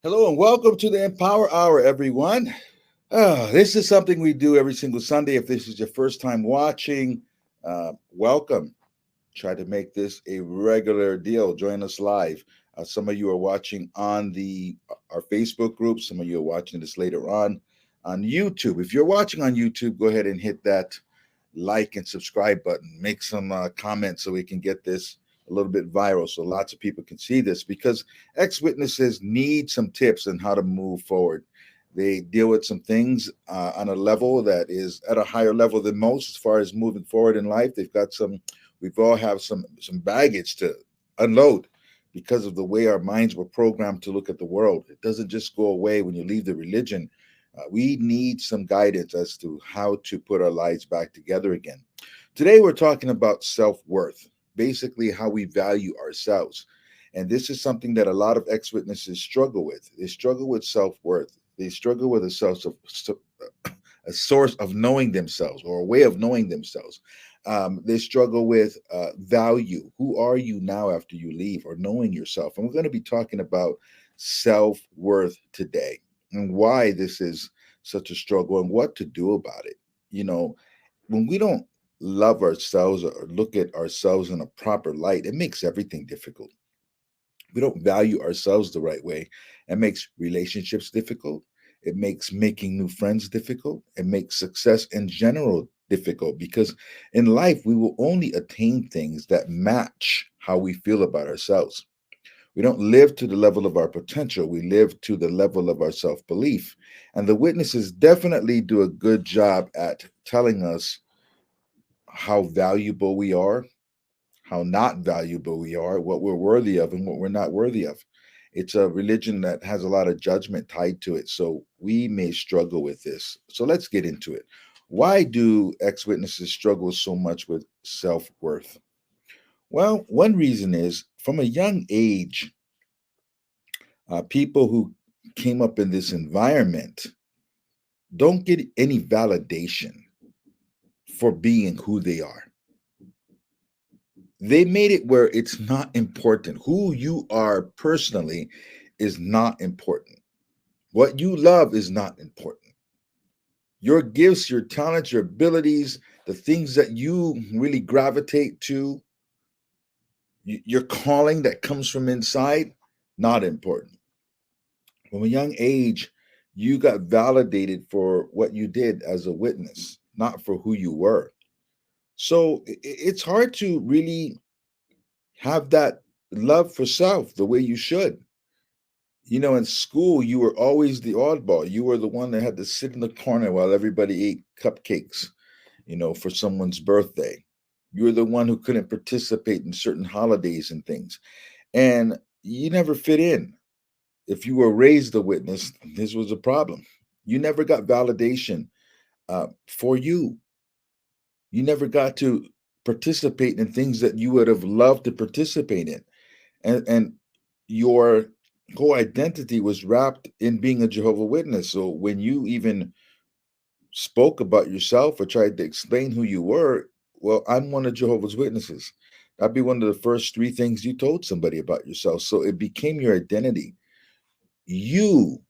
Hello and welcome to the Empower Hour, everyone. This is something we do every single Sunday. If this is your first time watching, welcome. Try to make this a regular deal. Join us live. Some of you are watching on the our Facebook group. Some of you are watching this later on YouTube. If you're watching on YouTube, go ahead and hit that like and subscribe button. Make some comments so we can get this a little bit viral, so lots of people can see this, because ex-witnesses need some tips on how to move forward. They deal with some things on a level that is at a higher level than most as far as moving forward in life. They've got some, we've all have some baggage to unload because of the way our minds were programmed to look at the world. It doesn't just go away when you leave the religion. We need some guidance as to how to put our lives back together again. Today, we're talking about self worth, basically, how we value ourselves. And this is something that a lot of ex witnesses struggle with. They struggle with self worth, they struggle with a source of knowing themselves or a way of knowing themselves. They struggle with value. Who are you now after you leave, or knowing yourself? And we're going to be talking about self worth today and why this is such a struggle and what to do about it. You know, when we don't love ourselves or look at ourselves in a proper light, it makes everything difficult. We don't value ourselves the right way. It makes relationships difficult. It makes making new friends difficult. It makes success in general difficult, because in life we will only attain things that match how we feel about ourselves. We don't live to the level of our potential. We live to the level of our self belief. And the witnesses definitely do a good job at telling us how valuable we are, how not valuable we are, what we're worthy of, and what we're not worthy of. It's a religion that has a lot of judgment tied to it. So we may struggle with this. So let's get into it. Why do ex witnesses struggle so much with self worth? Well, one reason is from a young age, people who came up in this environment don't get any validation for being who they are. They made it where it's not important. Who you are personally is not important. What you love is not important. Your gifts, your talents, your abilities, the things that you really gravitate to, your calling that comes from inside, not important. From a young age, you got validated for what you did as a witness, not for who you were. So it's hard to really have that love for self the way you should. In school, you were always the oddball. You were the one that had to sit in the corner while everybody ate cupcakes, for someone's birthday. You were the one who couldn't participate in certain holidays and things. And you never fit in. If you were raised a witness, this was a problem. You never got validation for you. You never got to participate in things that you would have loved to participate in. And your whole identity was wrapped in being a Jehovah Witness. So when you even spoke about yourself or tried to explain who you were, well, I'm one of Jehovah's Witnesses. That'd be one of the first three things you told somebody about yourself. So it became your identity. You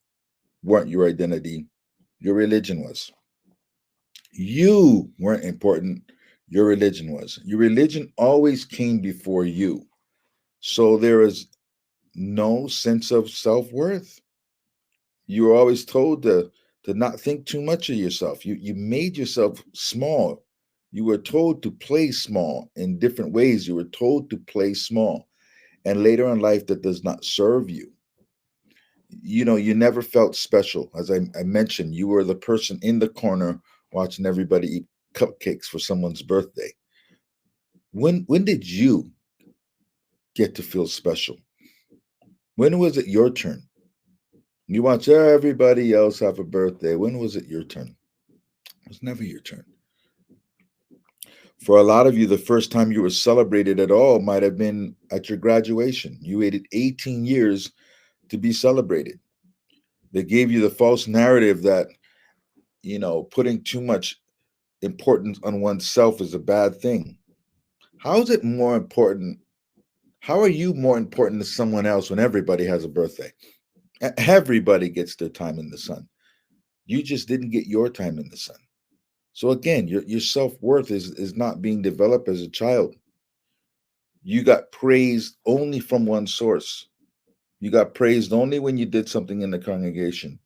weren't your identity, your religion was. You weren't important, your religion was. Your religion always came before you. So there is no sense of self-worth. You were always told to not think too much of yourself. You made yourself small. You were told to play small in different ways. You were told to play small. And later in life, that does not serve you. You never felt special. As I mentioned, you were the person in the corner watching everybody eat cupcakes for someone's birthday. When did you get to feel special? When was it your turn? You watch everybody else have a birthday. When was it your turn? It was never your turn. For a lot of you, the first time you were celebrated at all might have been at your graduation. You waited 18 years to be celebrated. They gave you the false narrative that, putting too much importance on oneself is a bad thing. How is it more important? How are you more important to someone else when everybody has a birthday? Everybody gets their time in the sun. You just didn't get your time in the sun. So again, your self-worth is not being developed as a child. You got praised only from one source. You got praised only when you did something in the congregation.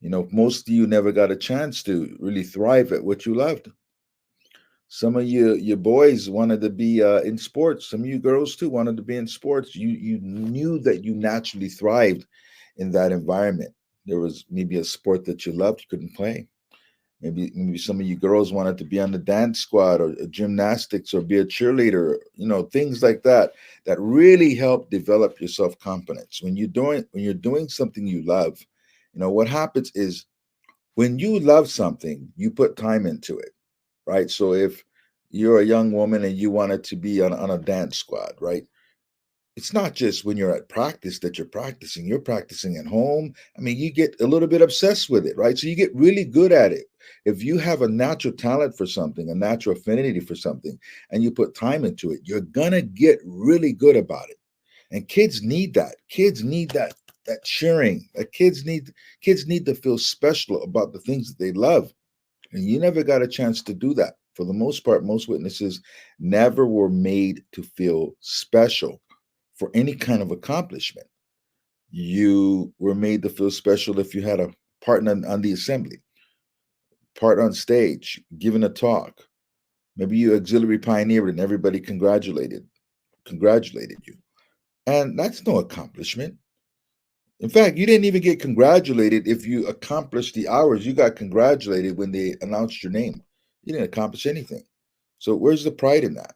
Most of you never got a chance to really thrive at what you loved. Some of your boys wanted to be in sports. Some of you girls too wanted to be in sports. You knew that you naturally thrived in that environment. There was maybe a sport that you loved, you couldn't play. Maybe some of you girls wanted to be on the dance squad or gymnastics or be a cheerleader. Things like that that really help develop your self confidence. When you're doing something you love, what happens is when you love something, you put time into it, right? So if you're a young woman and you wanted to be on a dance squad, right? It's not just when you're at practice that you're practicing at home. I mean, you get a little bit obsessed with it, right? So you get really good at it. If you have a natural talent for something, a natural affinity for something, and you put time into it, you're gonna get really good about it. And kids need that. Kids need that cheering. Kids need to feel special about the things that they love. And you never got a chance to do that. For the most part, most witnesses never were made to feel special for any kind of accomplishment. You were made to feel special if you had a part on the assembly, part on stage, giving a talk. Maybe you auxiliary pioneered and everybody congratulated you. And that's no accomplishment. In fact, you didn't even get congratulated if you accomplished the hours. You got congratulated when they announced your name. You didn't accomplish anything. So where's the pride in that?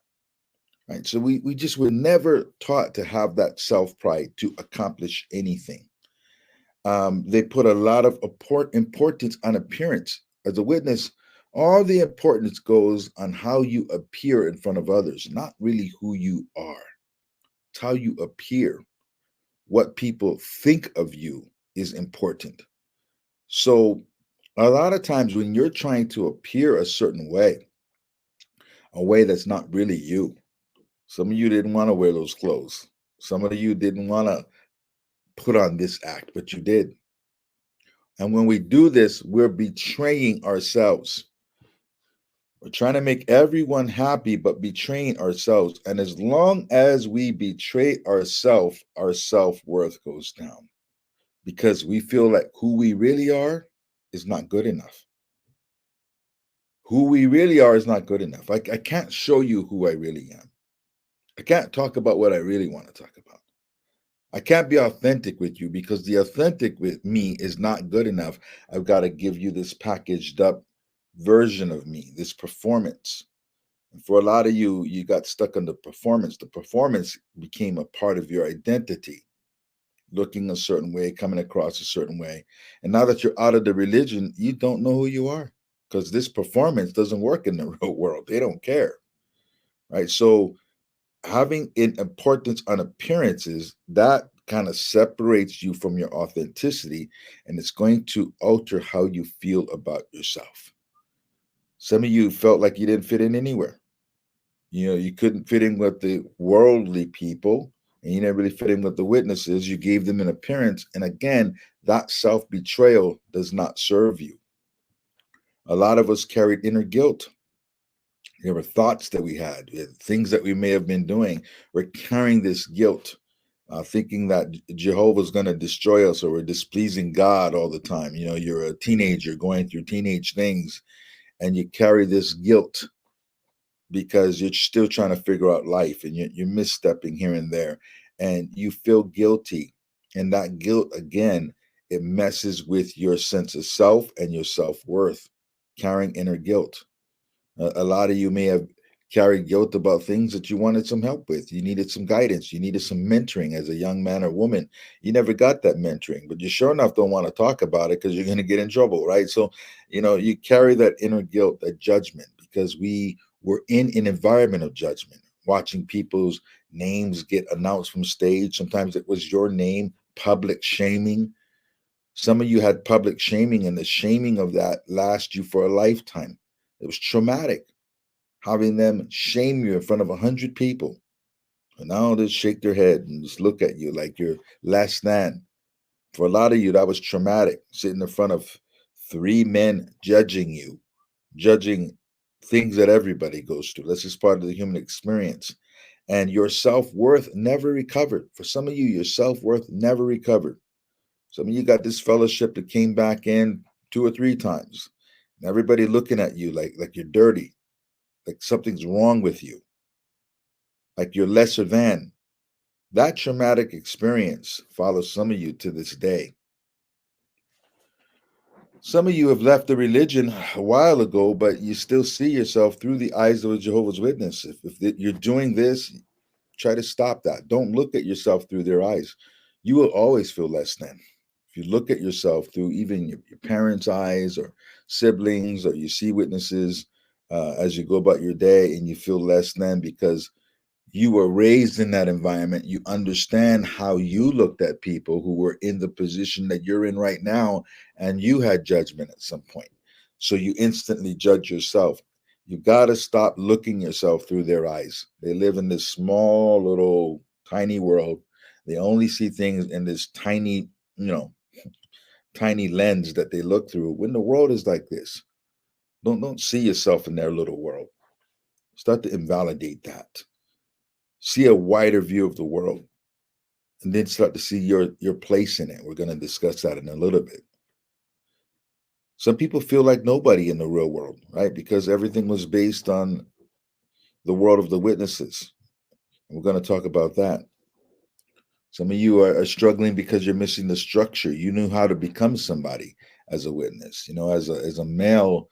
Right. So we just were never taught to have that self-pride to accomplish anything. They put a lot of importance on appearance. As a witness, all the importance goes on how you appear in front of others, not really who you are. It's how you appear. What people think of you is important. So, a lot of times when you're trying to appear a way that's not really you, some of you didn't want to wear those clothes. Some of you didn't want to put on this act, but you did. And when we do this, we're betraying ourselves. We're trying to make everyone happy, but betraying ourselves. And as long as we betray ourselves, our self worth goes down because we feel like who we really are is not good enough. Who we really are is not good enough. I can't show you who I really am. I can't talk about what I really want to talk about. I can't be authentic with you because the authentic with me is not good enough. I've got to give you this packaged up version of me, this performance. And for a lot of you, you got stuck on the performance. The performance became a part of your identity, looking a certain way, coming across a certain way. And now that you're out of the religion, you don't know who you are because this performance doesn't work in the real world. They don't care, right? So having an importance on appearances, that kind of separates you from your authenticity and it's going to alter how you feel about yourself. Some of you felt like you didn't fit in anywhere. You couldn't fit in with the worldly people and you didn't really fit in with the witnesses. You gave them an appearance. And again, that self betrayal does not serve you. A lot of us carried inner guilt. There were thoughts that we had, things that we may have been doing. We're carrying this guilt, thinking that Jehovah's going to destroy us or we're displeasing God all the time. You're a teenager going through teenage things and you carry this guilt because you're still trying to figure out life and you're misstepping here and there and you feel guilty. And that guilt, again, it messes with your sense of self and your self worth, carrying inner guilt. A lot of you may have carried guilt about things that you wanted some help with. You needed some guidance. You needed some mentoring as a young man or woman. You never got that mentoring, but you sure enough don't want to talk about it because you're going to get in trouble, right? So, you carry that inner guilt, that judgment, because we were in an environment of judgment, watching people's names get announced from stage. Sometimes it was your name, public shaming. Some of you had public shaming, and the shaming of that lasts you for a lifetime. It was traumatic having them shame you in front of 100 people. And now they shake their head and just look at you like you're less than For a lot of you, that was traumatic, sitting in front of three men judging you, judging things that everybody goes through. That's just part of the human experience. And your self worth never recovered. For some of you, your self worth never recovered. Some of you got this fellowship that came back in 2 or 3 times. And everybody looking at you like you're dirty, like something's wrong with you, like you're lesser than. That traumatic experience follows some of you to this day. Some of you have left the religion a while ago, but you still see yourself through the eyes of a Jehovah's Witness. If you're doing this, try to stop that. Don't look at yourself through their eyes. You will always feel less than. If you look at yourself through even your parents' eyes or siblings, or you see witnesses as you go about your day and you feel less than because you were raised in that environment, you understand how you looked at people who were in the position that you're in right now, and you had judgment at some point. So you instantly judge yourself. You got to stop looking yourself through their eyes. They live in this small, little, tiny world. They only see things in this tiny, tiny lens that they look through. When the world is like this, don't see yourself in their little world. Start to invalidate that. See a wider view of the world, and then start to see your place in it. We're going to discuss that in a little bit. Some people feel like nobody in the real world, right? Because everything was based on the world of the witnesses. We're going to talk about that. Some of you are struggling because you're missing the structure. You knew how to become somebody as a witness. As a male,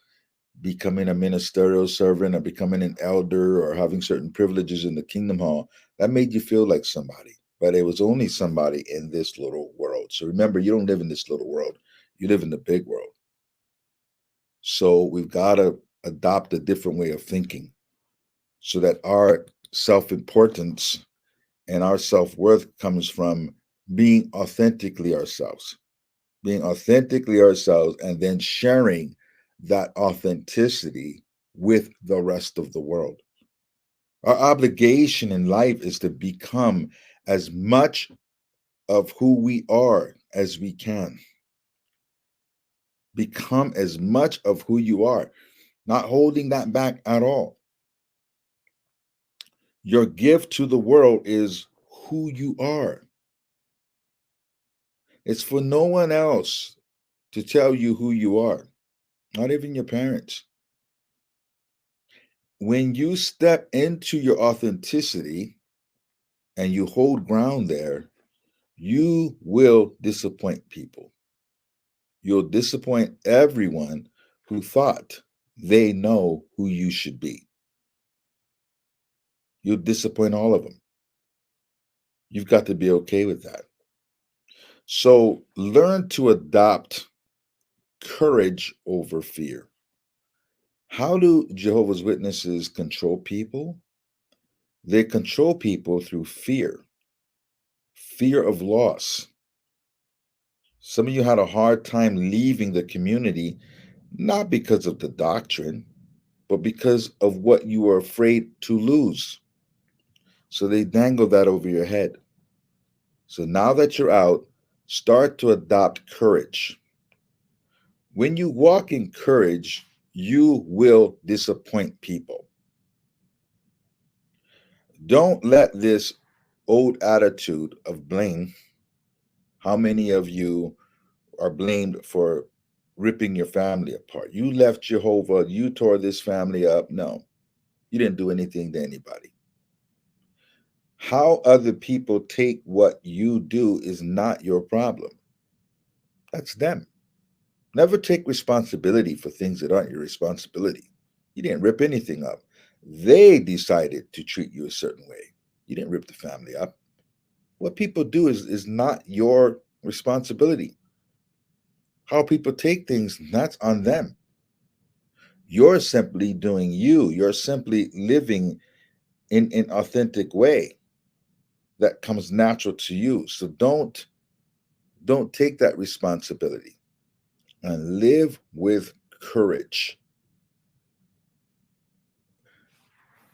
becoming a ministerial servant or becoming an elder or having certain privileges in the kingdom hall, that made you feel like somebody. But it was only somebody in this little world. So remember, you don't live in this little world. You live in the big world. So we've got to adopt a different way of thinking so that our self-importance and our self-worth comes from being authentically ourselves, and then sharing that authenticity with the rest of the world. Our obligation in life is to become as much of who we are as we can. Become as much of who you are, not holding that back at all. Your gift to the world is who you are. It's for no one else to tell you who you are, not even your parents. When you step into your authenticity and you hold ground there, you will disappoint people. You'll disappoint everyone who thought they know who you should be. You'll disappoint all of them. You've got to be okay with that. So learn to adopt courage over fear. How do Jehovah's Witnesses control people? They control people through fear of loss. Some of you had a hard time leaving the community, not because of the doctrine, but because of what you were afraid to lose. So they dangle that over your head. So now that you're out, start to adopt courage. When you walk in courage, you will disappoint people. Don't let this old attitude of blame. How many of you are blamed for ripping your family apart? You left Jehovah, you tore this family up. No, you didn't do anything to anybody. How other people take what you do is not your problem. That's them. Never take responsibility for things that aren't your responsibility. You didn't rip anything up. They decided to treat you a certain way. You didn't rip the family up. What people do is not your responsibility. How people take things, that's on them. You're simply doing you. You're simply living in an authentic way that comes natural to you. So don't take that responsibility, and live with courage.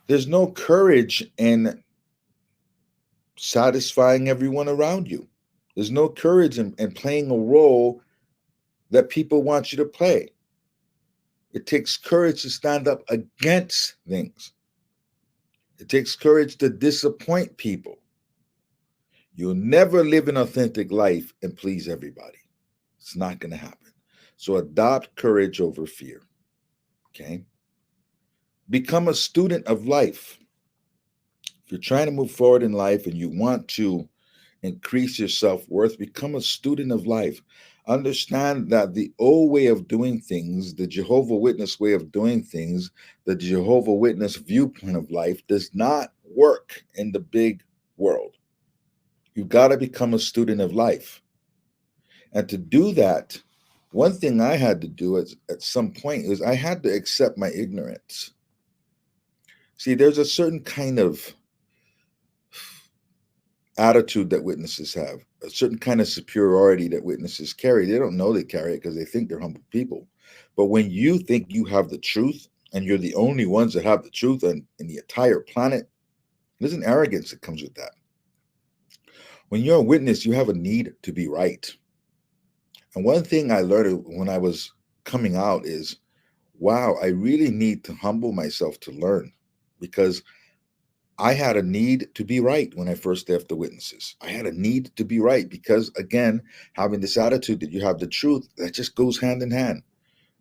There's no courage in satisfying everyone around you. There's no courage in playing a role that people want you to play. It takes courage to stand up against things. It takes courage to disappoint people. You'll never live an authentic life and please everybody. It's not going to happen. So adopt courage over fear. Okay? Become a student of life. If you're trying to move forward in life and you want to increase your self-worth, become a student of life. Understand that the old way of doing things, the Jehovah Witness way of doing things, the Jehovah Witness viewpoint of life does not work in the big world. You've got to become a student of life. And to do that, one thing I had to do at some point is I had to accept my ignorance. See, there's a certain kind of attitude that witnesses have, a certain kind of superiority that witnesses carry. They don't know they carry it because they think they're humble people. But when you think you have the truth and you're the only ones that have the truth in the entire planet, there's an arrogance that comes with that. When you're a witness, you have a need to be right. And one thing I learned when I was coming out is, wow, I really need to humble myself to learn, because I had a need to be right when I first left the witnesses. I had a need to be right because, again, having this attitude that you have the truth, that just goes hand in hand.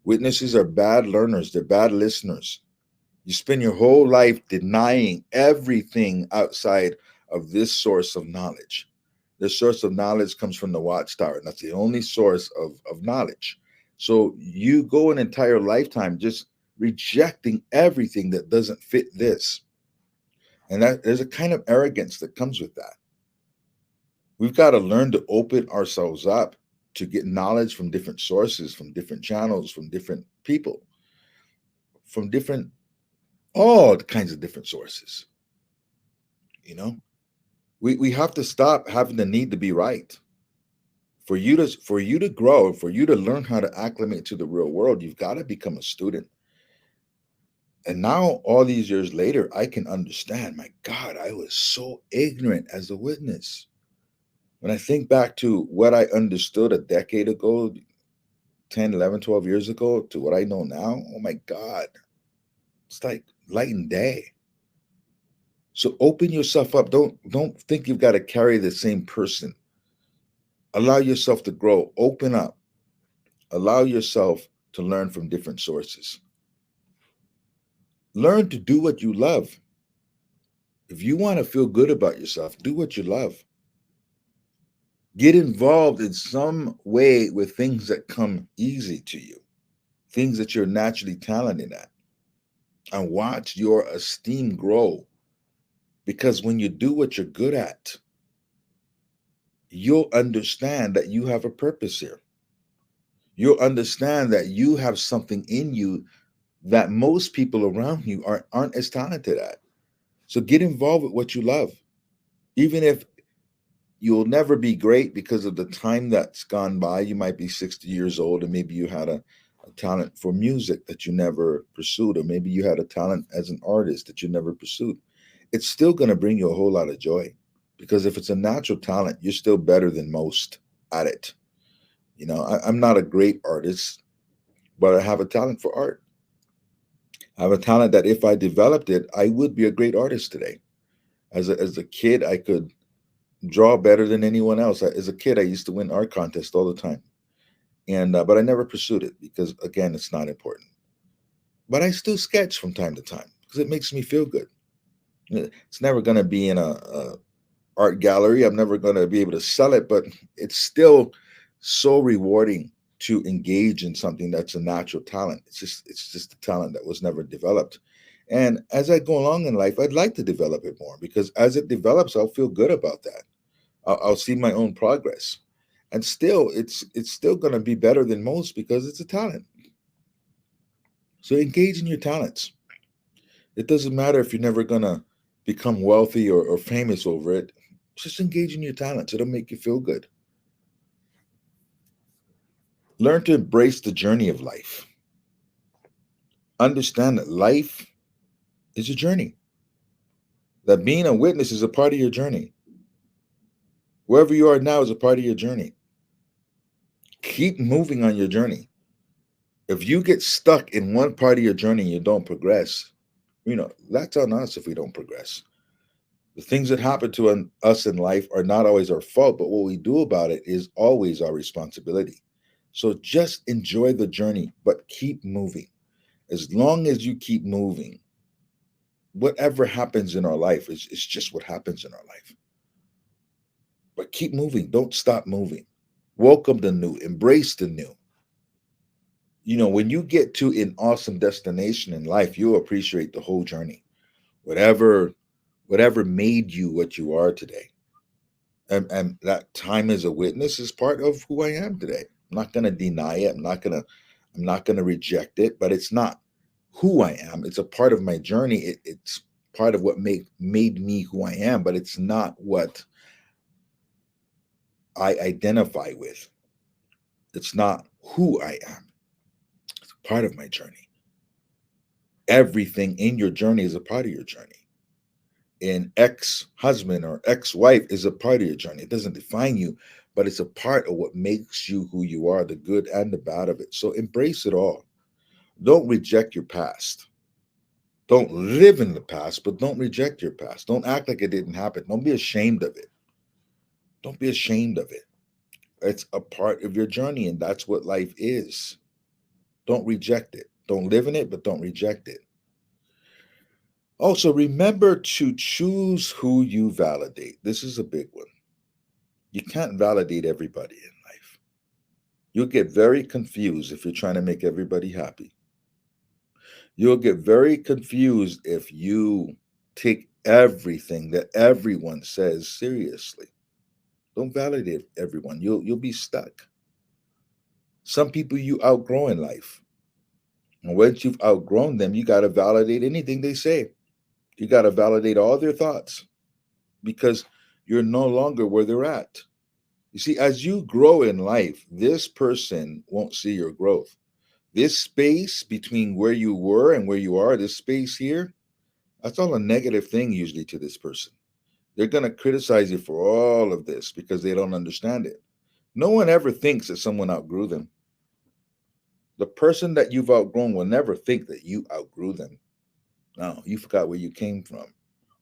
Witnesses are bad learners. They're bad listeners. You spend your whole life denying everything outside of this source of knowledge. This source of knowledge comes from the Watchtower, and that's the only source of knowledge. So you go an entire lifetime just rejecting everything that doesn't fit this. And that there's a kind of arrogance that comes with that. We've got to learn to open ourselves up to get knowledge from different sources, from different channels, from different people, from different, all kinds of different sources. You know, we have to stop having the need to be right. For you to grow, for you to learn how to acclimate to the real world, you've got to become a student. And now, all these years later, I can understand, my God, I was so ignorant as a witness. When I think back to what I understood a decade ago, 10, 11, 12 years ago, to what I know now, oh my God, it's like light and day. So open yourself up. Don't think you've got to carry the same person. Allow yourself to grow. Open up. Allow yourself to learn from different sources. Learn to do what you love. If you want to feel good about yourself, do what you love. Get involved in some way with things that come easy to you, things that you're naturally talented at, and watch your esteem grow. Because when you do what you're good at, you'll understand that you have a purpose here. You'll understand that you have something in you that most people around you aren't as talented at. So get involved with what you love. Even if you'll never be great because of the time that's gone by, you might be 60 years old and maybe you had a talent for music that you never pursued, or maybe you had a talent as an artist that you never pursued. It's still going to bring you a whole lot of joy, because if it's a natural talent, you're still better than most at it. I'm not a great artist, but I have a talent for art. I have a talent that if I developed it, I would be a great artist today. As a kid, I could draw better than anyone else. As a kid, I used to win art contests all the time, and but I never pursued it because, again, it's not important. But I still sketch from time to time because it makes me feel good. It's never going to be in a art gallery. I'm never going to be able to sell it, but it's still so rewarding to engage in something that's a natural talent. It's just a talent that was never developed. And as I go along in life, I'd like to develop it more, because as it develops, I'll feel good about that. I'll see my own progress, and still, it's still going to be better than most because it's a talent. So engage in your talents. It doesn't matter if you're never going to become wealthy or famous over it. Just engage in your talents. It'll make you feel good. Learn to embrace the journey of life. Understand that life is a journey, that being a witness is a part of your journey. Wherever you are now is a part of your journey. Keep moving on your journey. If you get stuck in one part of your journey and you don't progress, that's on us if we don't progress. The things that happen to us in life are not always our fault, but what we do about it is always our responsibility. So just enjoy the journey, but keep moving. As long as you keep moving, whatever happens in our life is just what happens in our life. But keep moving. Don't stop moving. Welcome the new. Embrace the new. When you get to an awesome destination in life, you'll appreciate the whole journey. Whatever made you what you are today. And that time as a witness is part of who I am today. I'm not going to deny it. I'm not going to reject it, but it's not who I am. It's a part of my journey. It's part of what made me who I am, but it's not what I identify with. It's not who I am. It's a part of my journey. Everything in your journey is a part of your journey. An ex-husband or ex-wife is a part of your journey. It doesn't define you, but it's a part of what makes you who you are, the good and the bad of it. So embrace it all. Don't reject your past. Don't live in the past, but don't reject your past. Don't act like it didn't happen. Don't be ashamed of it. Don't be ashamed of it. It's a part of your journey, and that's what life is. Don't reject it. Don't live in it, but don't reject it. Also, remember to choose who you validate. This is a big one. You can't validate everybody in life. You'll get very confused if you're trying to make everybody happy. You'll get very confused if you take everything that everyone says seriously. Don't validate everyone. You'll be stuck. Some people you outgrow in life. And once you've outgrown them, you got to validate anything they say. You got to validate all their thoughts because you're no longer where they're at. You see, as you grow in life, this person won't see your growth. This space between where you were and where you are, this space here, that's all a negative thing usually to this person. They're going to criticize you for all of this because they don't understand it. No one ever thinks that someone outgrew them. The person that you've outgrown will never think that you outgrew them. No, you forgot where you came from.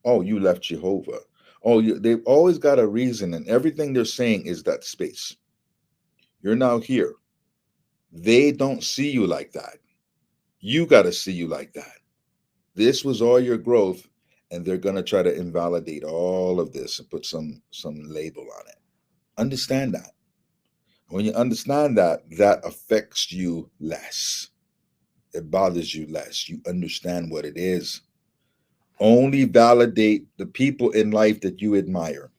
Oh, you left Jehovah. Oh, they've always got a reason, and everything they're saying is that space. You're now here. They don't see you like that. You got to see you like that. This was all your growth, and they're going to try to invalidate all of this and put some label on it. Understand that. When you understand that, that affects you less. It bothers you less. You understand what it is. Only validate the people in life that you admire.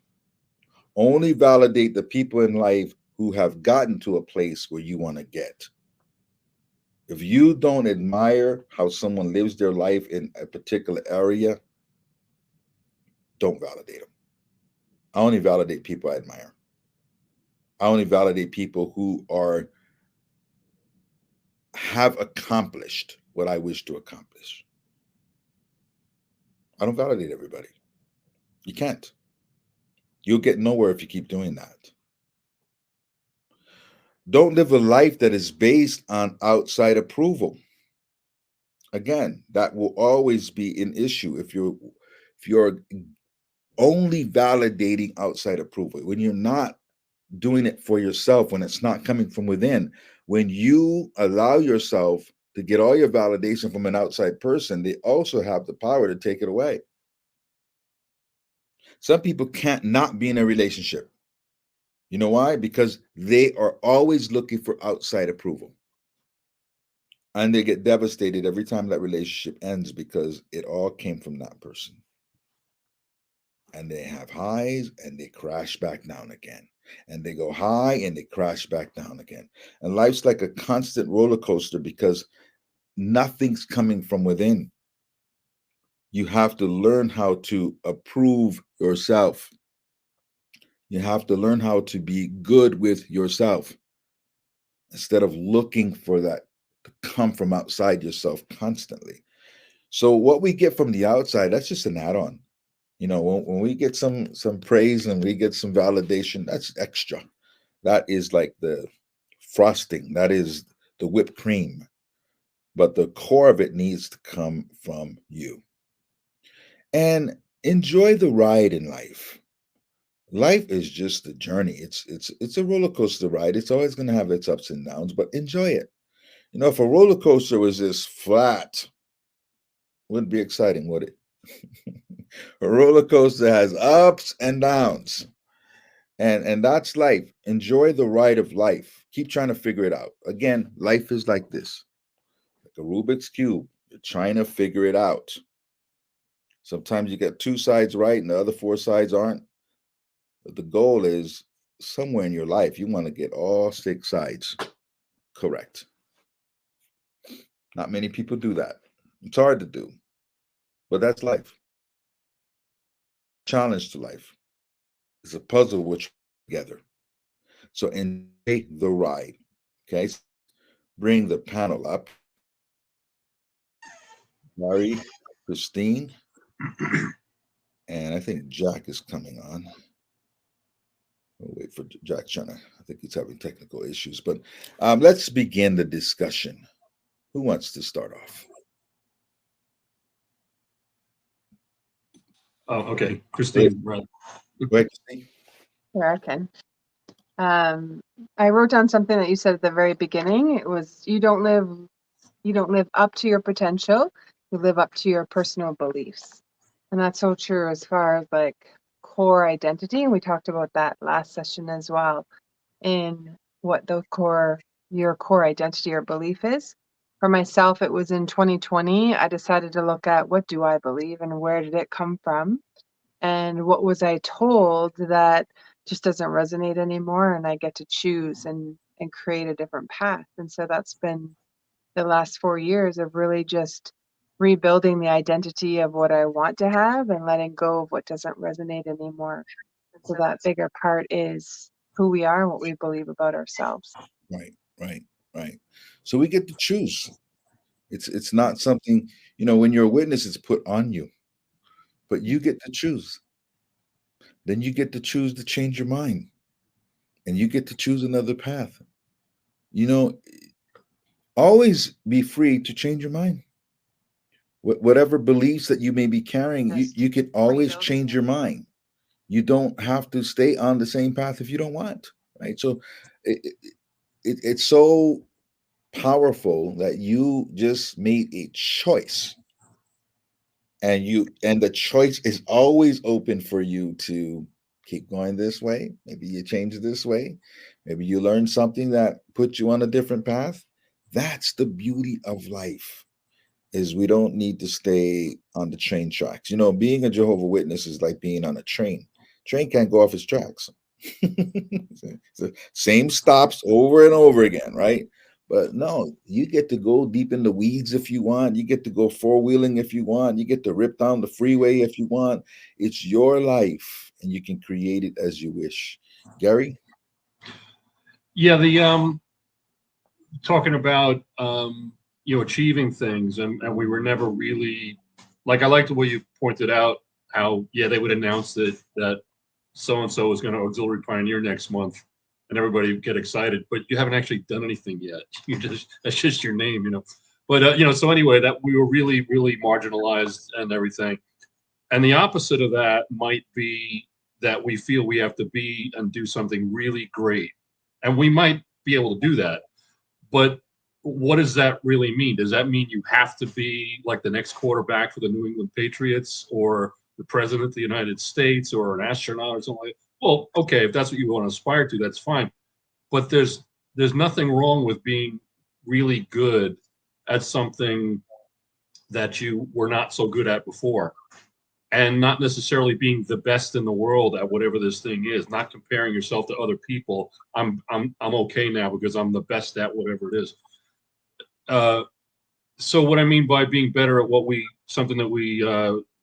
Only validate the people in life who have gotten to a place where you want to get. If you don't admire how someone lives their life in a particular area, don't validate them. I only validate people I admire. I only validate people who have accomplished what I wish to accomplish. I don't validate everybody. You can't. You'll get nowhere if you keep doing that. Don't live a life that is based on outside approval. Again, that will always be an issue if you're only validating outside approval. When you're not doing it for yourself, when it's not coming from within, when you allow yourself to get all your validation from an outside person, they also have the power to take it away. Some people can't not be in a relationship. You know why? Because they are always looking for outside approval. And they get devastated every time that relationship ends because it all came from that person. And they have highs and they crash back down again. And they go high and they crash back down again. And life's like a constant roller coaster because nothing's coming from within. You have to learn how to approve yourself. You have to learn how to be good with yourself instead of looking for that to come from outside yourself constantly. So what we get from the outside, that's just an add-on. You know, when we get some praise and we get some validation, that's extra. That is like the frosting. That is the whipped cream. But the core of it needs to come from you. And enjoy the ride in life. Life is just a journey. It's a roller coaster ride. It's always going to have its ups and downs, but enjoy it. You know, if a roller coaster was just flat, wouldn't be exciting, would it? A roller coaster has ups and downs. And that's life. Enjoy the ride of life. Keep trying to figure it out. Again, life is like this. Like a Rubik's cube. You're trying to figure it out. Sometimes you get two sides right and the other four sides aren't. But the goal is somewhere in your life you want to get all six sides correct. Not many people do that. It's hard to do, but that's life. Challenge to life. It's a puzzle which together. So enjoy the ride. Okay. Bring the panel up. Mary, Christine, and I think Jack is coming on. We'll wait for Jack China. I think he's having technical issues, but let's begin the discussion. Who wants to start off? Oh, okay. Christine, right. Wait, Christine. Here I can. I wrote down something that you said at the very beginning. It was you don't live up to your potential. You live up to your personal beliefs. And that's so true as far as like core identity. And we talked about that last session as well, in what your core identity or belief is. For myself, it was in 2020. I decided to look at what do I believe and where did it come from? And what was I told that just doesn't resonate anymore, and I get to choose and create a different path. And so that's been the last 4 years of really just rebuilding the identity of what I want to have and letting go of what doesn't resonate anymore. So that bigger part is who we are and what we believe about ourselves. Right, right, right. So we get to choose. It's not something, you know, when you're a witness, it's put on you, but you get to choose. Then you get to choose to change your mind, and you get to choose another path. You know, always be free to change your mind. Whatever beliefs that you may be carrying, you can always change your mind. You don't have to stay on the same path if you don't want, right? So it's so powerful that you just made a choice, and the choice is always open for you to keep going this way. Maybe you change this way. Maybe you learn something that puts you on a different path. That's the beauty of life, is we don't need to stay on the train tracks. You know, being a Jehovah Witness is like being on a train. Train can't go off its tracks. It's the same stops over and over again, right? But no, you get to go deep in the weeds if you want. You get to go four-wheeling if you want. You get to rip down the freeway if you want. It's your life, and you can create it as you wish. Gary? Yeah, the talking about achieving things, and we were never really, like, I liked the way you pointed out how they would announce that so and so is going to auxiliary pioneer next month, and everybody would get excited, but you haven't actually done anything yet. That's just your name, but so anyway, that we were really marginalized and everything. And the opposite of that might be that we feel we have to be and do something really great, and we might be able to do that. But what does that really mean? Does that mean you have to be like the next quarterback for the New England Patriots, or the president of the United States, or an astronaut or something like that? Well, okay, if that's what you want to aspire to, that's fine. But there's nothing wrong with being really good at something that you were not so good at before, and not necessarily being the best in the world at whatever this thing is. Not comparing yourself to other people. I'm okay now because I'm the best at whatever it is. So what I mean by being better at something that we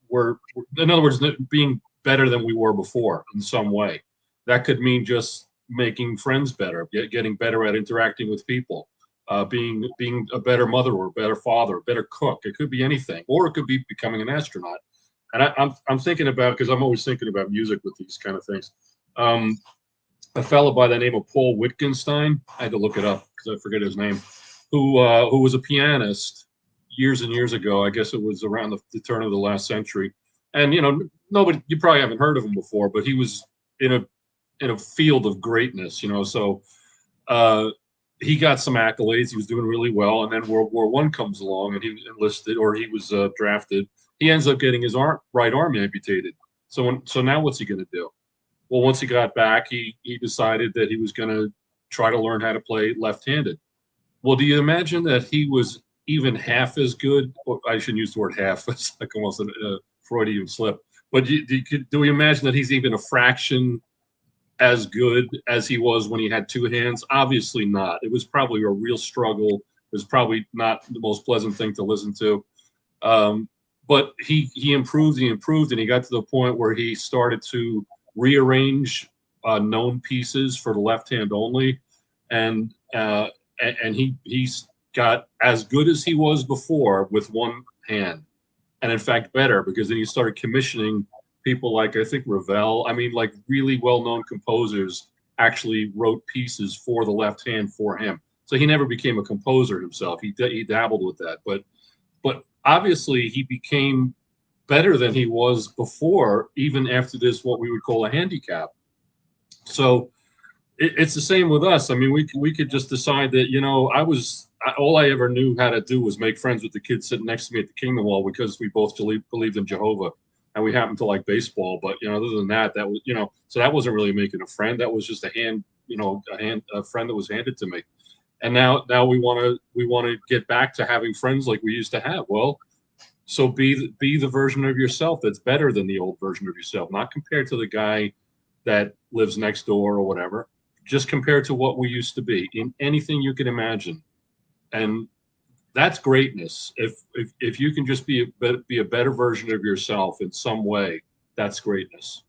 were, in other words, being better than we were before in some way. That could mean just making friends better, getting better at interacting with people, being a better mother or a better father, a better cook. It could be anything, or it could be becoming an astronaut. and I'm thinking about, because I'm always thinking about music with these kind of things. A fellow by the name of Paul Wittgenstein, I had to look it up because I forget his name, who was a pianist years and years ago. I guess it was around the turn of the last century. And nobody, you probably haven't heard of him before, but he was in a field of greatness. So he got some accolades. He was doing really well, and then World War I comes along, and he was enlisted, or he was drafted. He ends up getting his right arm amputated. So now what's he going to do? Well, once he got back, he decided that he was going to try to learn how to play left-handed. Well, do you imagine that he was even half as good? Or I shouldn't use the word half; it's like almost a Freudian slip. But do we imagine that he's even a fraction as good as he was when he had two hands? Obviously not. It was probably a real struggle. It was probably not the most pleasant thing to listen to. But he improved, and he got to the point where he started to rearrange known pieces for the left hand only, and he's got as good as he was before with one hand, and in fact better, because then he started commissioning people like, I think, Ravel. I mean, like really well-known composers actually wrote pieces for the left hand for him. So he never became a composer himself. He dabbled with that, but obviously he became better than he was before, even after this, what we would call a handicap. So it's the same with us. I mean, we could just decide that, all I ever knew how to do was make friends with the kids sitting next to me at the Kingdom Hall, because we both believed in Jehovah, and we happened to like baseball. But other than that, so that wasn't really making a friend. That was just a friend that was handed to me. And now we want to get back to having friends like we used to have. Well, so be the version of yourself that's better than the old version of yourself, not compared to the guy that lives next door or whatever. Just compared to what we used to be in anything you can imagine, and that's greatness. If you can just be a better version of yourself in some way, that's greatness.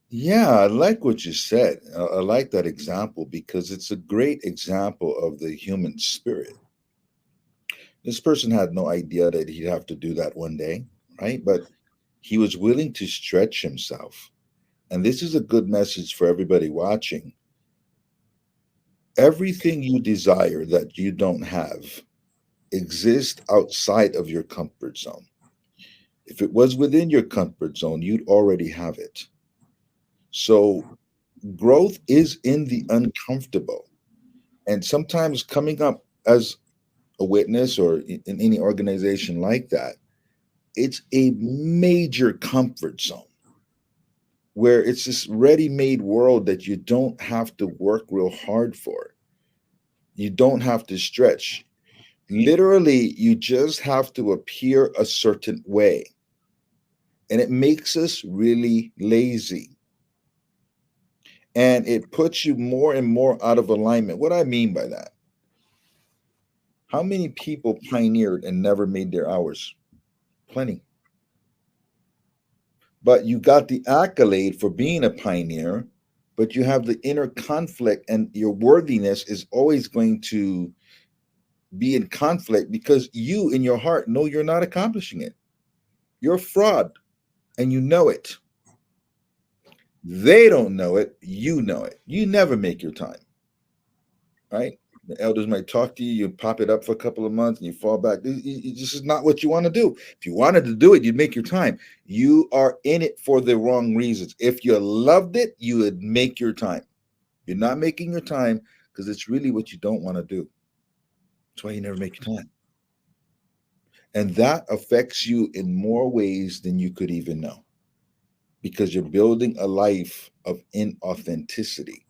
Yeah, I like what you said. I like that example because it's a great example of the human spirit. This person had no idea that he'd have to do that one day, right? But he was willing to stretch himself. And this is a good message for everybody watching. Everything you desire that you don't have exists outside of your comfort zone. If it was within your comfort zone, you'd already have it. So growth is in the uncomfortable. And sometimes coming up as a witness or in any organization like that, it's a major comfort zone where it's this ready-made world that you don't have to work real hard for. You don't have to stretch. Literally, you just have to appear a certain way. And it makes us really lazy. And it puts you more and more out of alignment. What I mean by that? How many people pioneered and never made their hours? Plenty. But you got the accolade for being a pioneer, but you have the inner conflict, and your worthiness is always going to be in conflict because you in your heart know you're not accomplishing it. You're a fraud and you know it. They don't know it. You know it. You never make your time, right? The elders might talk to you, you pop it up for a couple of months and you fall back. This is not what you want to do. If you wanted to do it, you'd make your time. You are in it for the wrong reasons. If you loved it, you would make your time. You're not making your time because it's really what you don't want to do. That's why you never make your time. And that affects you in more ways than you could even know, because you're building a life of inauthenticity.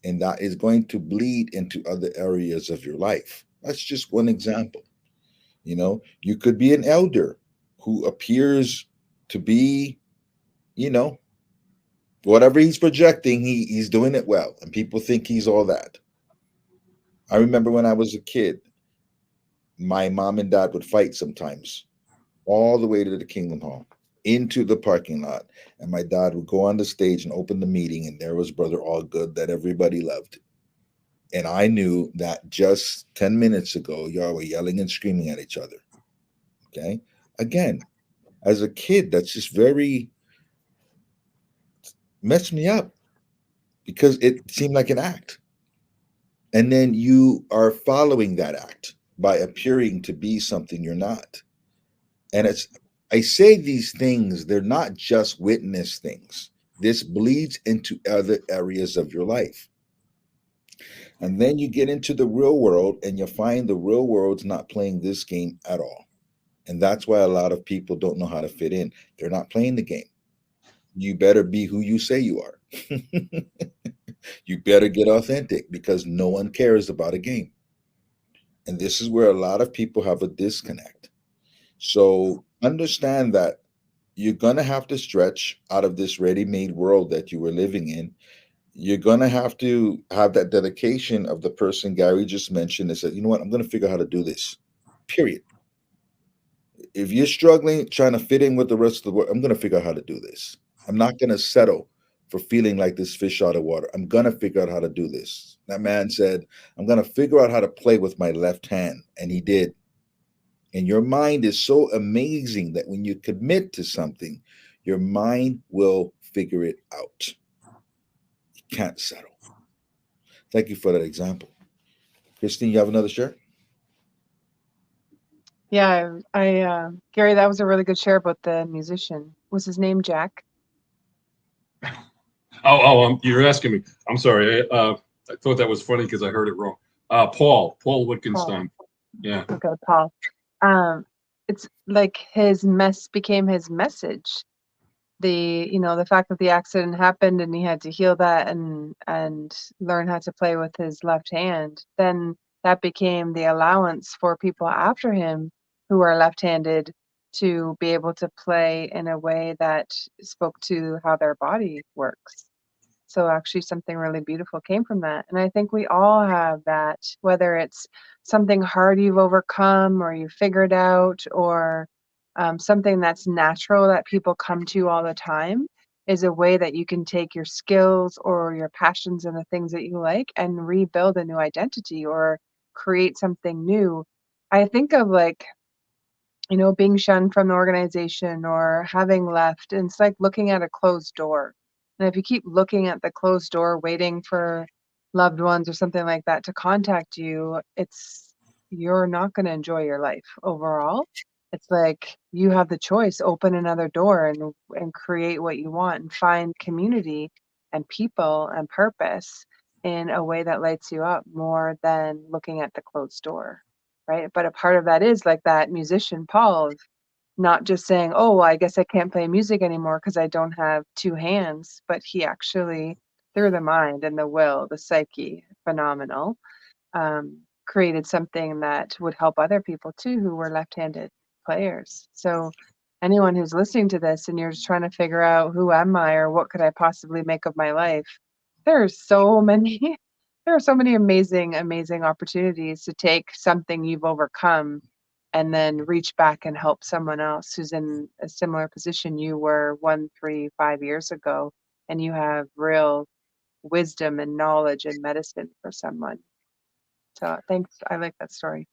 And that is going to bleed into other areas of your life. That's just one example. You could be an elder who appears to be, whatever he's projecting, he's doing it well. And people think he's all that. I remember when I was a kid, my mom and dad would fight sometimes, all the way to the Kingdom Hall, into the parking lot. And my dad would go on the stage and open the meeting, and there was Brother Allgood that everybody loved. And I knew that just 10 minutes ago, y'all were yelling and screaming at each other. Okay. Again, as a kid, that's just very messed me up because it seemed like an act. And then you are following that act by appearing to be something you're not. And I say these things, they're not just witness things. This bleeds into other areas of your life. And then you get into the real world and you find the real world's not playing this game at all. And that's why a lot of people don't know how to fit in. They're not playing the game. You better be who you say you are. You better get authentic because no one cares about a game. And this is where a lot of people have a disconnect. So understand that you're going to have to stretch out of this ready-made world that you were living in. You're going to have that dedication of the person Gary just mentioned that said, you know what, I'm going to figure out how to do this, period. If you're struggling trying to fit in with the rest of the world, I'm going to figure out how to do this. I'm not going to settle for feeling like this fish out of water. I'm going to figure out how to do this. That man said, I'm going to figure out how to play with my left hand. And he did. And your mind is so amazing that when you commit to something, your mind will figure it out. You can't settle. Thank you for that example. Christine, you have another share? Yeah, Gary, that was a really good share about the musician. Was his name Jack? You're asking me. I'm sorry. I thought that was funny because I heard it wrong. Paul Paul. Wittgenstein. Yeah. Okay, Paul. It's like his mess became his message. The fact that the accident happened and he had to heal that and learn how to play with his left hand, then that became the allowance for people after him who are left-handed to be able to play in a way that spoke to how their body works. So actually something really beautiful came from that. And I think we all have that, whether it's something hard you've overcome or you figured out, or something that's natural that people come to all the time, is a way that you can take your skills or your passions and the things that you like and rebuild a new identity or create something new. I think of like, being shunned from the organization or having left. And it's like looking at a closed door. And if you keep looking at the closed door, waiting for loved ones or something like that to contact you, you're not going to enjoy your life overall. It's like you have the choice, open another door and create what you want and find community and people and purpose in a way that lights you up more than looking at the closed door. Right. But a part of that is like that musician, Paul, of not just saying, oh, well, I guess I can't play music anymore because I don't have two hands. But he actually, through the mind and the will, the psyche, phenomenal, created something that would help other people too who were left-handed players. So anyone who's listening to this and you're just trying to figure out who am I or what could I possibly make of my life, there are so many there are so many amazing, amazing opportunities to take something you've overcome and then reach back and help someone else who's in a similar position you were 1, 3, 5 years ago, and you have real wisdom and knowledge and medicine for someone. So thanks. I like that story.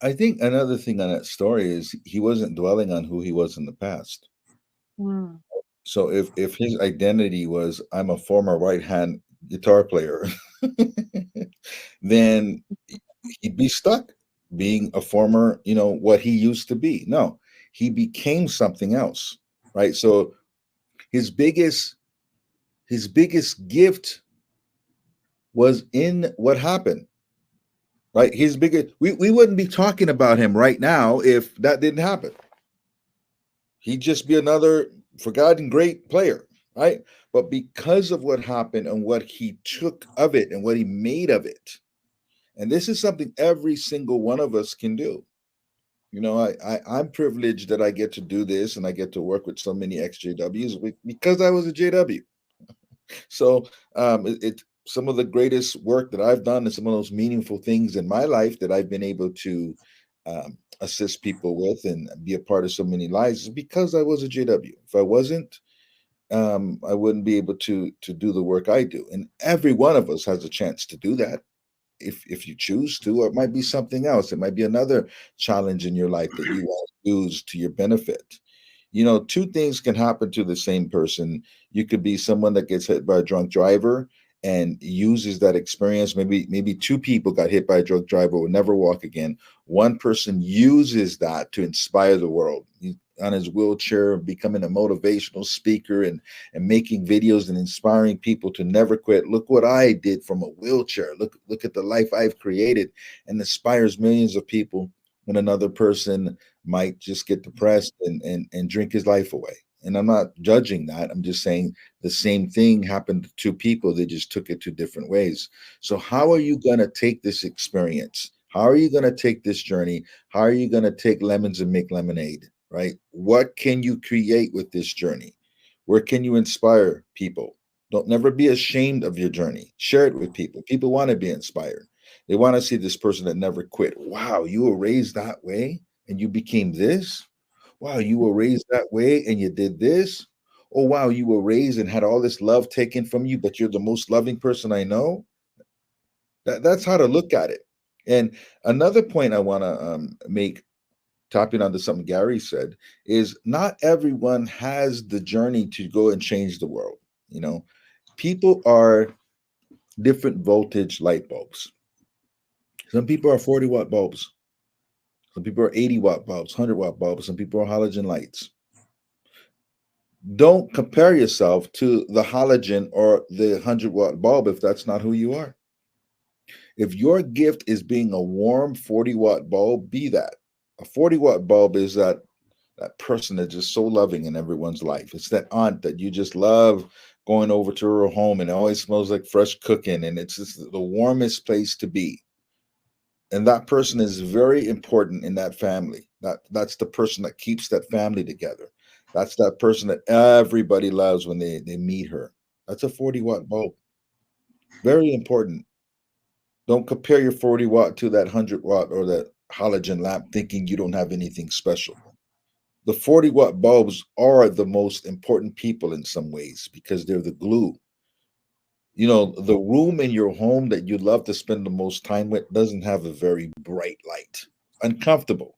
I think another thing on that story is he wasn't dwelling on who he was in the past. Mm. So if his identity was I'm a former right hand guitar player, then he'd be stuck being a former, what he used to be. No, he became something else, right? So his biggest gift was in what happened, right? His biggest we wouldn't be talking about him right now if that didn't happen. He'd just be another forgotten great player, right? But because of what happened and what he took of it and what he made of it, and this is something every single one of us can do. I'm privileged that I get to do this and I get to work with so many XJWs because I was a JW. So it's some of the greatest work that I've done and some of those meaningful things in my life that I've been able to assist people with and be a part of so many lives is because I was a JW. If I wasn't, I wouldn't be able to do the work I do. And every one of us has a chance to do that if you choose to, or it might be something else. It might be another challenge in your life that you want to use to your benefit. Two things can happen to the same person. You could be someone that gets hit by a drunk driver and uses that experience. Maybe two people got hit by a drunk driver, will never walk again. One person uses that to inspire the world. On his wheelchair, becoming a motivational speaker and making videos and inspiring people to never quit. Look what I did from a wheelchair. Look at the life I've created, and inspires millions of people. When another person might just get depressed and drink his life away. And I'm not judging that. I'm just saying the same thing happened to two people. They just took it two different ways. So how are you going to take this experience? How are you going to take this journey? How are you going to take lemons and make lemonade, right? What can you create with this journey? Where can you inspire people? Don't never be ashamed of your journey. Share it with people. People want to be inspired. They want to see this person that never quit. Wow, you were raised that way and you became this. Wow, you were raised that way and you did this. Oh, wow, you were raised and had all this love taken from you, but you're the most loving person I know. That's how to look at it. And another point I want to make, tapping onto something Gary said, is not everyone has the journey to go and change the world. People are different voltage light bulbs. Some people are 40-watt bulbs. Some people are 80-watt bulbs, 100-watt bulbs. Some people are halogen lights. Don't compare yourself to the halogen or the 100-watt bulb if that's not who you are. If your gift is being a warm 40-watt bulb, be that. A 40-watt bulb is that person that's just so loving in everyone's life. It's that aunt that you just love going over to her home and it always smells like fresh cooking and it's just the warmest place to be. And that person is very important in that family. That's the person that keeps that family together. That's that person that everybody loves when they meet her. That's a 40-watt bulb. Very important. Don't compare your 40-watt to that 100-watt or that halogen lamp thinking you don't have anything special. The 40-watt bulbs are the most important people in some ways because they're the glue. The room in your home that you love to spend the most time with doesn't have a very bright light. Uncomfortable.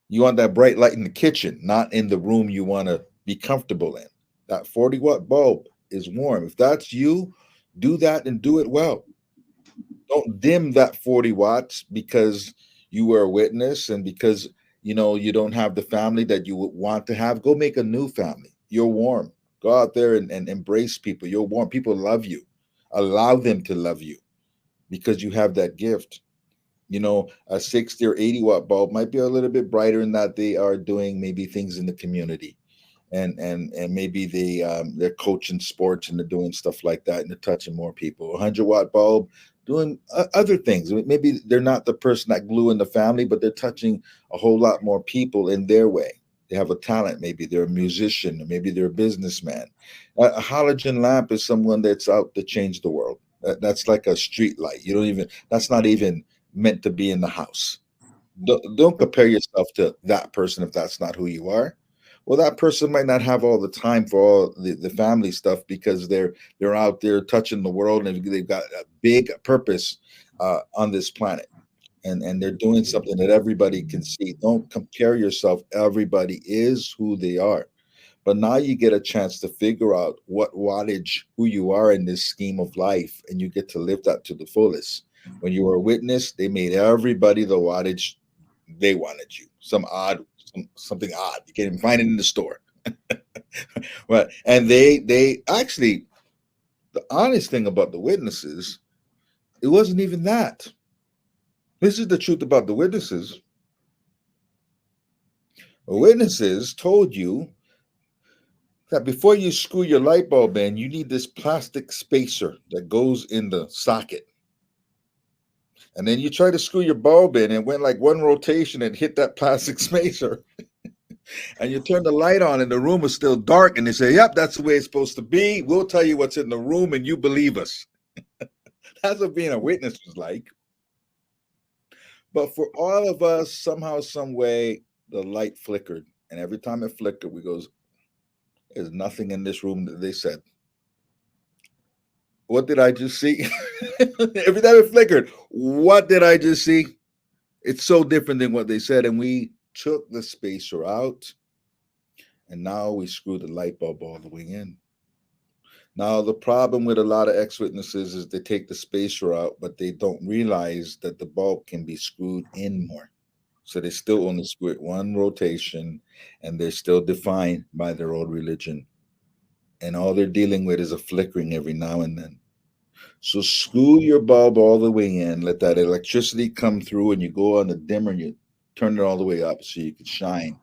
You want that bright light in the kitchen, not in the room you want to be comfortable in. That 40-watt bulb is warm. If that's you, do that and do it well. Don't dim that 40 watts because you were a witness and because you don't have the family that you would want to have. Go make a new family. You're warm. Go out there and embrace people. You're warm. People love you. Allow them to love you because you have that gift. A 60 or 80-watt bulb might be a little bit brighter in that they are doing maybe things in the community. And maybe they're coaching sports and they're doing stuff like that and they're touching more people. A 100-watt bulb doing other things. Maybe they're not the person that glue in the family, but they're touching a whole lot more people in their way. They have a talent. Maybe they're a musician, or maybe they're a businessman. A halogen lamp is someone that's out to change the world. That's like a street light. That's not even meant to be in the house. Don't compare yourself to that person if that's not who you are. Well, that person might not have all the time for all the family stuff because they're out there touching the world and they've got a big purpose on this planet. And they're doing something that everybody can see. Don't compare yourself. Everybody is who they are. But now you get a chance to figure out what wattage, who you are in this scheme of life, and you get to live that to the fullest. When you were a witness, they made everybody the wattage they wanted you. Something odd. You can't even find it in the store. Right. And they actually, the honest thing about the witnesses, it wasn't even that. This is the truth about the witnesses. The witnesses told you that before you screw your light bulb in, you need this plastic spacer that goes in the socket. And then you try to screw your bulb in and went like one rotation and hit that plastic spacer. And you turn the light on and the room is still dark. And they say, yep, that's the way it's supposed to be. We'll tell you what's in the room and you believe us. That's what being a witness was like. But for all of us, somehow, some way, the light flickered. And every time it flickered, we goes, there's nothing in this room that they said. What did I just see? Every time it flickered, what did I just see? It's so different than what they said. And we took the spacer out And now we screw the light bulb all the way in. Now, the problem with a lot of ex-witnesses is they take the spacer out, but they don't realize that the bulb can be screwed in more. So they still only screw it one rotation, and they're still defined by their old religion. And all they're dealing with is a flickering every now and then. So screw your bulb all the way in, let that electricity come through, and you go on the dimmer and you turn it all the way up so you can shine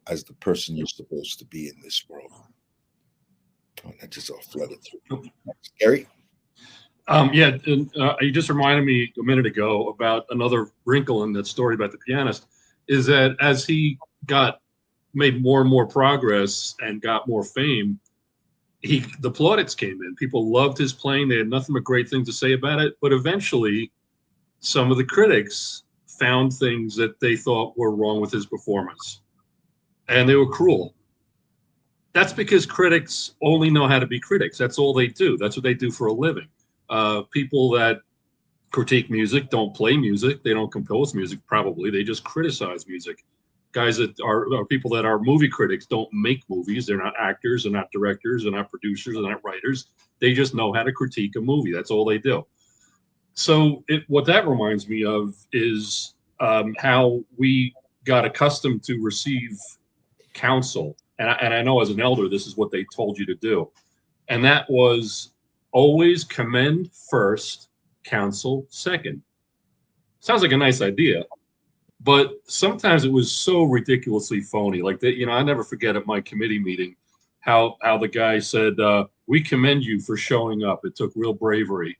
as the person you're supposed to be in this world. Oh, that just all flooded through. Gary? Yeah, and, you just reminded me a minute ago about another wrinkle in that story about the pianist, is that as he made more and more progress and got more fame, the plaudits came in. People loved his playing. They had nothing but great things to say about it. But eventually, some of the critics found things that they thought were wrong with his performance, and they were cruel. That's because critics only know how to be critics. That's all they do. That's what they do for a living. People that critique music don't play music. They don't compose music, probably. They just criticize music. Guys that are people that are movie critics don't make movies. They're not actors. They're not directors. They're not producers. They're not writers. They just know how to critique a movie. That's all they do. So what that reminds me of is how we got accustomed to receive counsel. And I know as an elder, this is what they told you to do. And that was always commend first, counsel second. Sounds like a nice idea, but sometimes it was so ridiculously phony. Like that, I never forget at my committee meeting how the guy said, "We commend you for showing up. It took real bravery."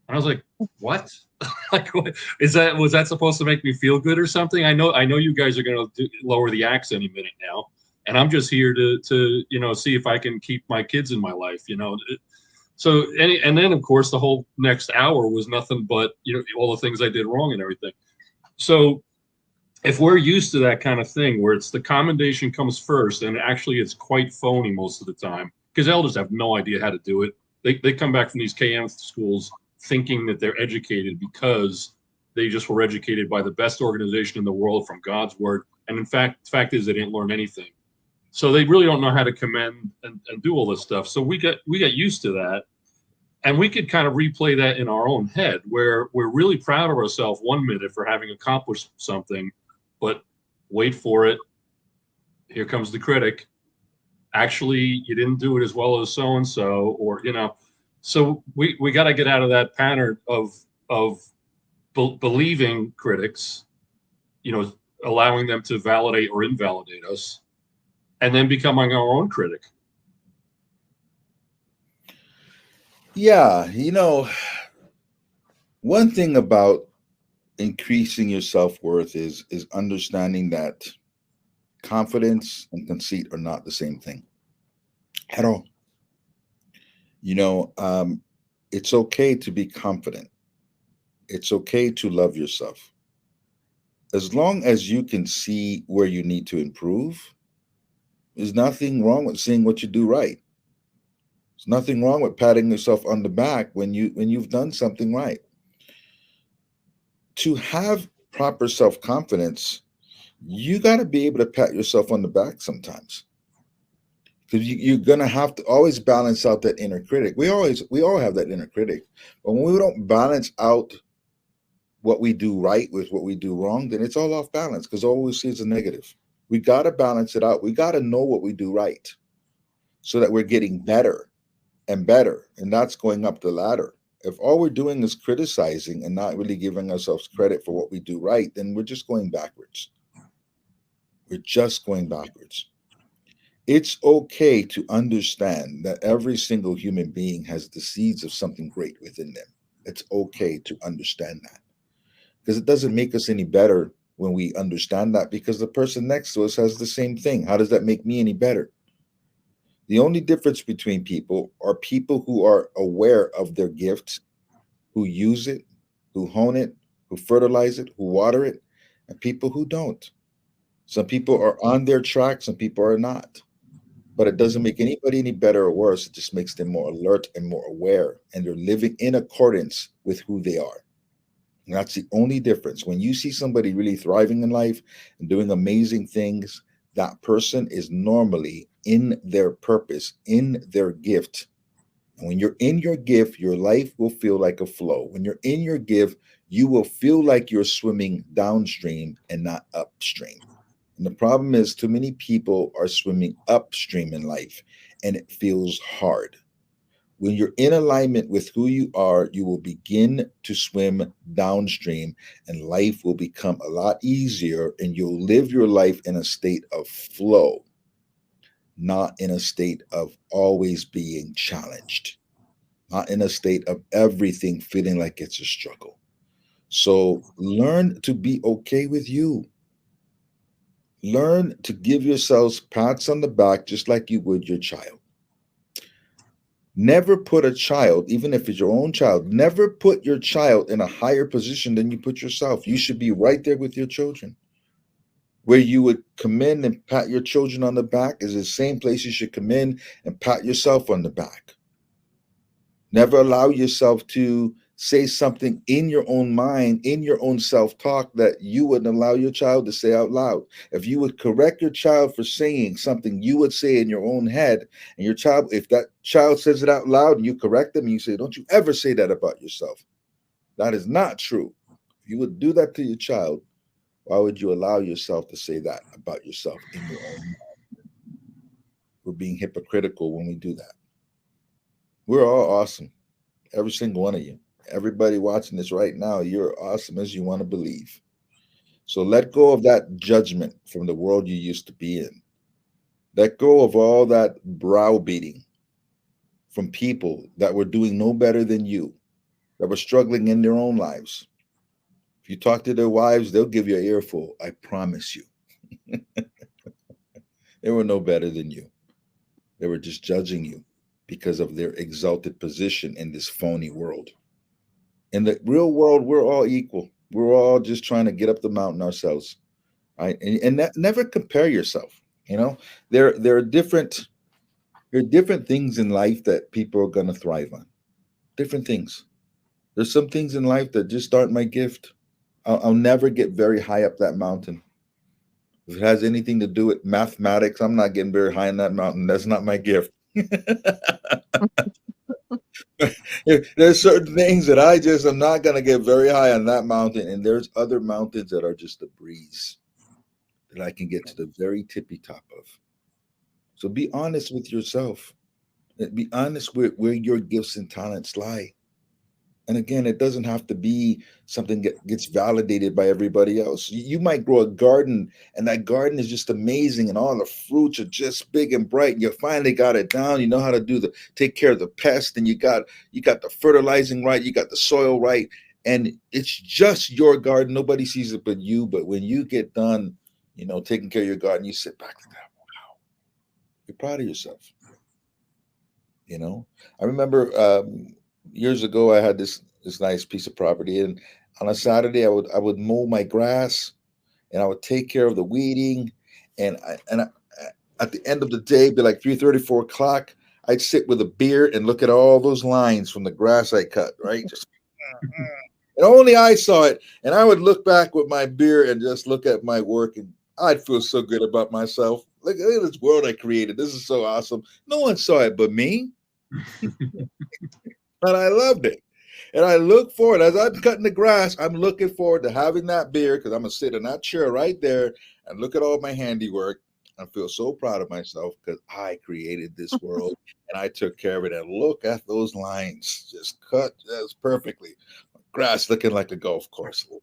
And I was like, "What? Like, what? Was that supposed to make me feel good or something?" I know you guys are going to lower the axe any minute now, and I'm just here to see if I can keep my kids in my life. So and then of course the whole next hour was nothing but all the things I did wrong and everything. So if we're used to that kind of thing where it's the commendation comes first, and actually it's quite phony most of the time because elders have no idea how to do it. They come back from these KM schools thinking that they're educated because they just were educated by the best organization in the world from God's word. And in fact, the fact is they didn't learn anything. So they really don't know how to commend and do all this stuff. So we got used to that. And we could kind of replay that in our own head where we're really proud of ourselves 1 minute for having accomplished something, but wait for it. Here comes the critic. Actually, you didn't do it as well as so-and-so, or, so we got to get out of that pattern of believing critics, allowing them to validate or invalidate us, and then becoming our own critic. Yeah, one thing about increasing your self-worth is understanding that confidence and conceit are not the same thing at all. It's okay to be confident. It's okay to love yourself. As long as you can see where you need to improve, there's nothing wrong with seeing what you do right. There's nothing wrong with patting yourself on the back when you've done something right. To have proper self-confidence, you got to be able to pat yourself on the back sometimes, because you're gonna have to always balance out that inner critic. We all have that inner critic, but when we don't balance out what we do right with what we do wrong, then it's all off balance because all we see is a negative. We got to balance it out. We got to know what we do right so that we're getting better and better, and that's going up the ladder. If all we're doing is criticizing and not really giving ourselves credit for what we do right, then we're just going backwards. We're just going backwards. It's okay to understand that every single human being has the seeds of something great within them. It's okay to understand that, because it doesn't make us any better when we understand that, because the person next to us has the same thing. How does that make me any better? The only difference between people are people who are aware of their gifts, who use it, who hone it, who fertilize it, who water it, and people who don't. Some people are on their track, some people are not. But it doesn't make anybody any better or worse. It just makes them more alert and more aware, and they're living in accordance with who they are. And that's the only difference. When you see somebody really thriving in life and doing amazing things, that person is normally in their purpose, in their gift. And when you're in your gift, your life will feel like a flow. When you're in your gift, you will feel like you're swimming downstream and not upstream. And the problem is, too many people are swimming upstream in life, and it feels hard. When you're in alignment with who you are, you will begin to swim downstream, and life will become a lot easier, and you'll live your life in a state of flow, not in a state of always being challenged, not in a state of everything feeling like it's a struggle. So learn to be okay with you. Learn to give yourselves pats on the back just like you would your child. Never put a child, even if it's your own child, never put your child in a higher position than you put yourself. You should be right there with your children. Where you would come in and pat your children on the back is the same place you should come in and pat yourself on the back. Never allow yourself to say something in your own mind, in your own self talk that you wouldn't allow your child to say out loud. If you would correct your child for saying something you would say in your own head, and your child, if that child says it out loud and you correct them and you say, "Don't you ever say that about yourself. That is not true." If you would do that to your child, why would you allow yourself to say that about yourself in your own mind? We're being hypocritical when we do that. We're all awesome. Every single one of you. Everybody watching this right now, you're awesome as you want to believe. So let go of that judgment from the world you used to be in. Let go of all that browbeating from people that were doing no better than you, that were struggling in their own lives. If you talk to their wives, they'll give you an earful. I promise you. They were no better than you. They were just judging you because of their exalted position in this phony world. In the real world, we're all equal. We're all just trying to get up the mountain ourselves, right? And that, never compare yourself. You know, there are different things in life that people are going to thrive on. Different things. There's some things in life that just aren't my gift. I'll never get very high up that mountain. If it has anything to do with mathematics, I'm not getting very high in that mountain. That's not my gift. There's certain things that I just am not going to get very high on that mountain, and there's other mountains that are just a breeze that I can get to the very tippy top of. So be honest with yourself. Be honest with where your gifts and talents lie. And again, it doesn't have to be something that gets validated by everybody else. You might grow a garden, and that garden is just amazing, and all the fruits are just big and bright. And you finally got it down. You know how to do the take care of the pest, and you got the fertilizing right, you got the soil right, and it's just your garden. Nobody sees it but you. But when you get done, taking care of your garden, you sit back and wow, you're proud of yourself. I remember years ago I had this nice piece of property, and on a Saturday I would mow my grass, and I would take care of the weeding, and at the end of the day, be like 3:30, 4 o'clock, I'd sit with a beer and look at all those lines from the grass I cut, right? Just and only I saw it, and I would look back with my beer and just look at my work, and I'd feel so good about myself. Look at this world I created. This is so awesome. No one saw it but me. But I loved it. And I look forward, as I'm cutting the grass, I'm looking forward to having that beer because I'm going to sit in that chair right there and look at all my handiwork and feel so proud of myself because I created this world and I took care of it. And look at those lines just cut just perfectly. Grass looking like a golf course. Love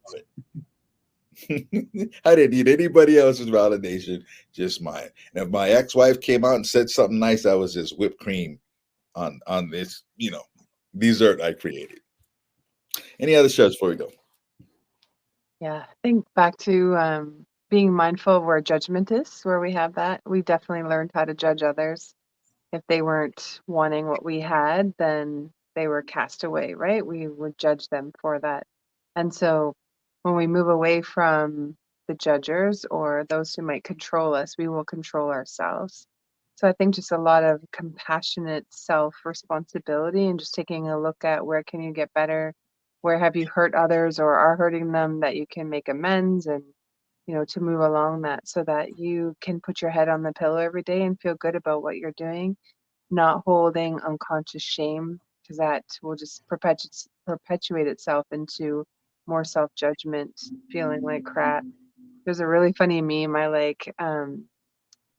it. I didn't need anybody else's validation, just mine. And if my ex-wife came out and said something nice, that was just whipped cream on this, dessert I created. Any other shares before we go? Yeah, I think back to being mindful of where judgment is, where we have that. We definitely learned how to judge others. If they weren't wanting what we had, then they were cast away, right? We would judge them for that. And so when we move away from the judgers or those who might control us, we will control ourselves. So I think just a lot of compassionate self-responsibility and just taking a look at where can you get better, where have you hurt others or are hurting them that you can make amends and to move along that, so that you can put your head on the pillow every day and feel good about what you're doing, not holding unconscious shame, because that will just perpetuate itself into more self-judgment, feeling like crap. There's a really funny meme I like.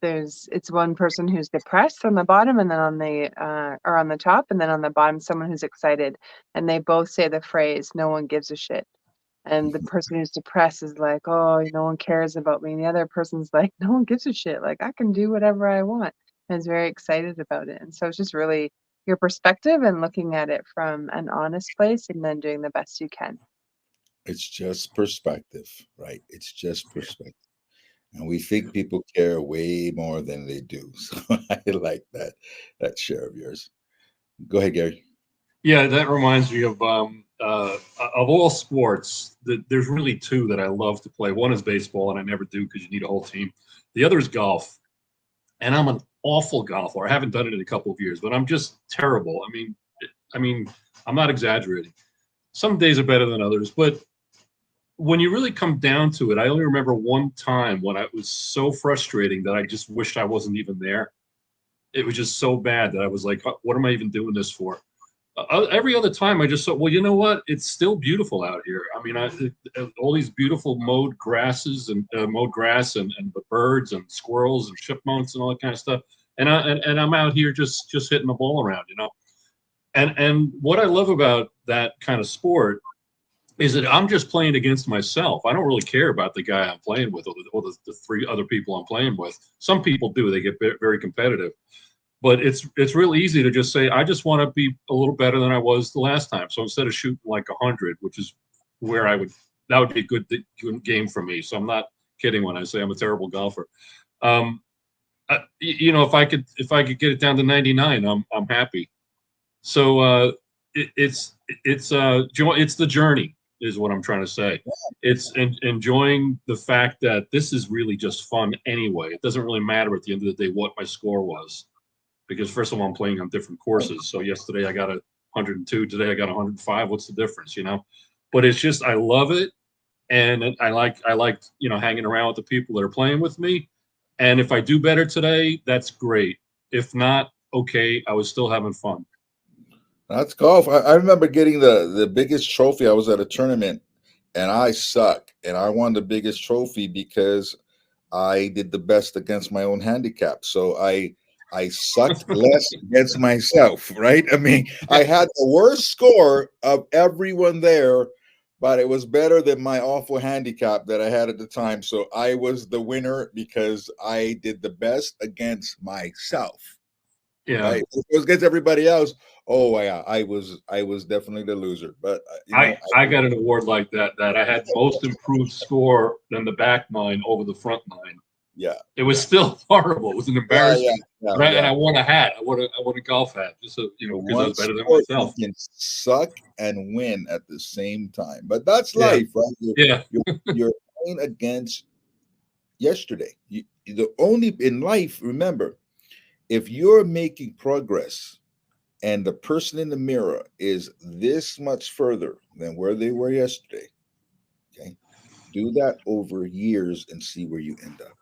It's one person who's depressed on the bottom, and then on the top, and then on the bottom someone who's excited, and they both say the phrase "no one gives a shit." And the person who's depressed is like, "Oh, no one cares about me." And the other person's like, "No one gives a shit. Like, I can do whatever I want." And is very excited about it. And so it's just really your perspective and looking at it from an honest place, and then doing the best you can. It's just perspective, right? It's just perspective. And we think people care way more than they do. So I like that share of yours. Go ahead, Gary. Yeah, that reminds me of all sports. There's really two that I love to play. One is baseball, and I never do because you need a whole team. The other is golf, and I'm an awful golfer. I haven't done it in a couple of years, but I'm just terrible. I mean, I'm not exaggerating. Some days are better than others, but when you really come down to it, I only remember one time when it was so frustrating that I just wished I wasn't even there. It was just so bad that I was like, what am I even doing this for? Every other time I just thought, well, you know what? It's still beautiful out here. I mean, all these beautiful mowed grasses and mowed grass and the birds and squirrels and chipmunks and all that kind of stuff. And I'm out here just hitting the ball around. And what I love about that kind of sport is that I'm just playing against myself. I don't really care about the guy I'm playing with, or the three other people I'm playing with. Some people do; they get very competitive. But it's really easy to just say, I just want to be a little better than I was the last time. So instead of shooting like 100, which is where that would be a good game for me. So I'm not kidding when I say I'm a terrible golfer. If I could get it down to 99, I'm happy. So it's the journey is what I'm trying to say. It's enjoying the fact that this is really just fun anyway. It doesn't really matter at the end of the day what my score was, because first of all, I'm playing on different courses. So yesterday I got 102, today I got 105. What's the difference, But it's just, I love it, and I like hanging around with the people that are playing with me. And if I do better today, that's great. If not, okay, I was still having fun. That's golf. I remember getting the biggest trophy. I was at a tournament and I suck. And I won the biggest trophy because I did the best against my own handicap. So I sucked less against myself, right? I mean, I had the worst score of everyone there, but it was better than my awful handicap that I had at the time. So I was the winner because I did the best against myself. Yeah. Right. If it was against everybody else, oh yeah, I was definitely the loser. But I got an award like that I had most improved score than the back nine over the front nine. Yeah. It was still horrible. It was an embarrassment. Yeah, And I won a hat. I won a golf hat, just so because I was better than myself. You can suck and win at the same time, but that's life, right? You're playing against yesterday. The only in life, remember, if you're making progress and the person in the mirror is this much further than where they were yesterday, okay, do that over years and see where you end up.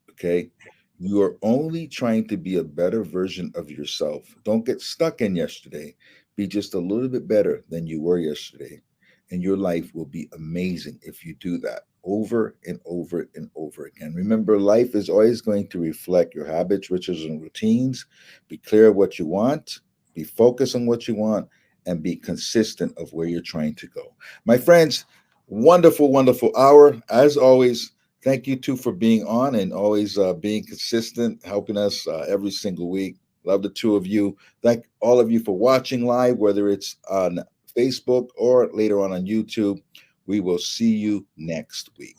Okay, you are only trying to be a better version of yourself. Don't get stuck in yesterday. Be just a little bit better than you were yesterday, and your life will be amazing if you do that over and over and over again. Remember, life is always going to reflect your habits, rituals, and routines. Be clear of what you want, be focused on what you want, and be consistent of where you're trying to go. My friends, wonderful, wonderful hour. As always, thank you too for being on and always being consistent, helping us every single week. Love the two of you. Thank all of you for watching live, whether it's on Facebook or later on YouTube. We will see you next week.